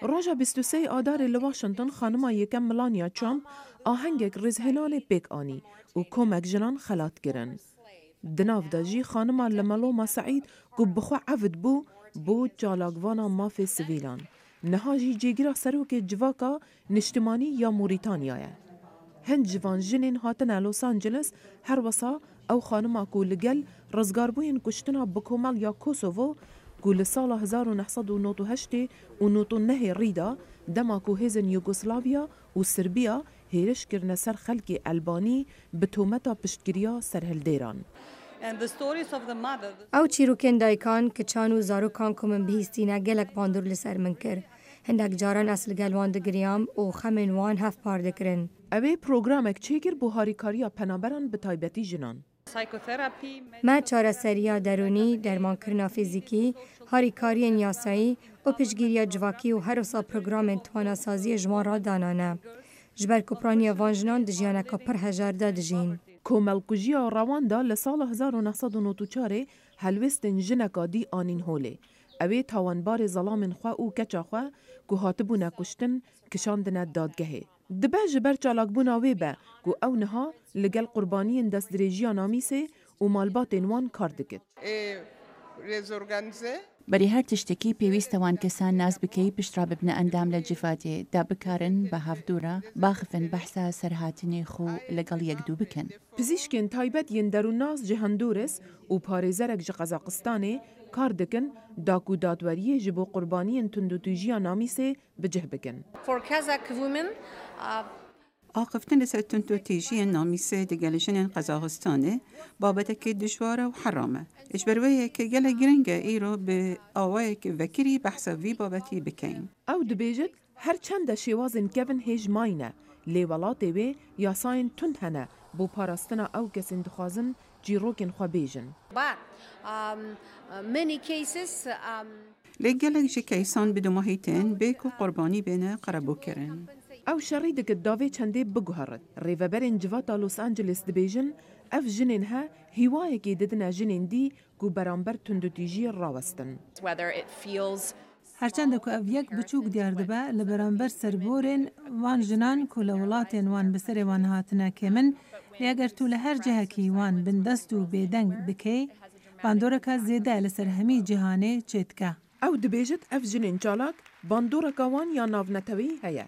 روژا 23 آدار لواشنطن خانما یکم ملانیا ترامپ آهنگک رزهلال پیک آنی و کمک جنان خلات گرن. دناف دا جی خانما لملوما سعید گو بخوا عفد بو جالاگوانا مافی سویلان. نهاجی جیگرا سروک جواکا نشتمانی یا موریتانیاه. هند جوان جنین هاتن لوس آنجلس هر وسا او خانما کو لگل رزگاربوین کشتنا بکومال یا کوسوو گول سال 1998 و 99 ریدا دماکو هزن یوگسلاویا و سربیا هیرش کرنه سر خلکی البانی به تومتا پشتگیریا سرهلدیران. او چیروکن دایکان که چانو زاروکان کمن بهیستینه گلک باندور لسر من کر. هندک جاران اصل گلوان دگریام او خمین وان هف پارده کرن. اوه پروگرامک چیگر بوهاری کاریا پنابران به تایبتی جنان. ما چاره سریا درونی، درمان کرنا فیزیکی، هاریکاری نیاسایی و پشگیریا جواکی و هر وسا پروگرام تواناسازی جوان را دانانه. جبر کپرانی وانجنان دجیانه که پر هجار دجین. کوملکوژیا رواندا لسال 1994 هلوستن جنکا دی آنین هوله. اوه تاوانبار ظلام خواه و کچا خواه که هاتبونه کشتن کشاندنه دادگهه. دبه جبر چالاکبونا وی به که او نها لگل قربانی دست دریجیا نامیسه و مالبات وان کار دکت. بری هر تشتکی پیوستوان کسان ناز بکی پشترا ببنه اندام لجفاتی دا بکارن به هفدورا باخفن بحثا سرهاتنی خو لگل یک دو بکن. پزیشکن تایبت یندرون ناز جهندورس و پارێزەرێک ji Qazaqistanê kar dikin daku dadweriyê ji bo qurbaniyên tundutûjiya namîsê bicih bikin. آقفتن لسر تندوتیجی نامیسه دگلشن قزاقستانه بابتک دشواره و حرامه. اجبرویه که گل گرنگه ای رو به آوائه که وکری بحثا وی بابتی بکن. او دبیجد هر چند شیوازن کون هیج ماینه لیوالات وی یاساین تند هنه بو پاراستنا او کسین دخوازن جیروکن خوا بیجن. لگلک جه کیسان بدو ماهیتن بیکو قربانی بینه قربو کرن. او شری دکت داوی چنده بگوهرد. ریوبرین جواتا لوس آنجلس دبیجن اف جنین ها هیوایه که ددن جنین دی گو برانبر تندوتیجی راوستن. هرچند که او یک بچوک دیار دبه لبرانبر سربورین وان جنان که لولاتین وان بسر وان هاتنه که من لیاگر تو لهر جهه کی وان بندستو بیدنگ بکی باندورکا زیده لسر همی جهانه چیتکه. او دبیجت اف جنین چالاک باندورکا وان یا ناونتوی هیا.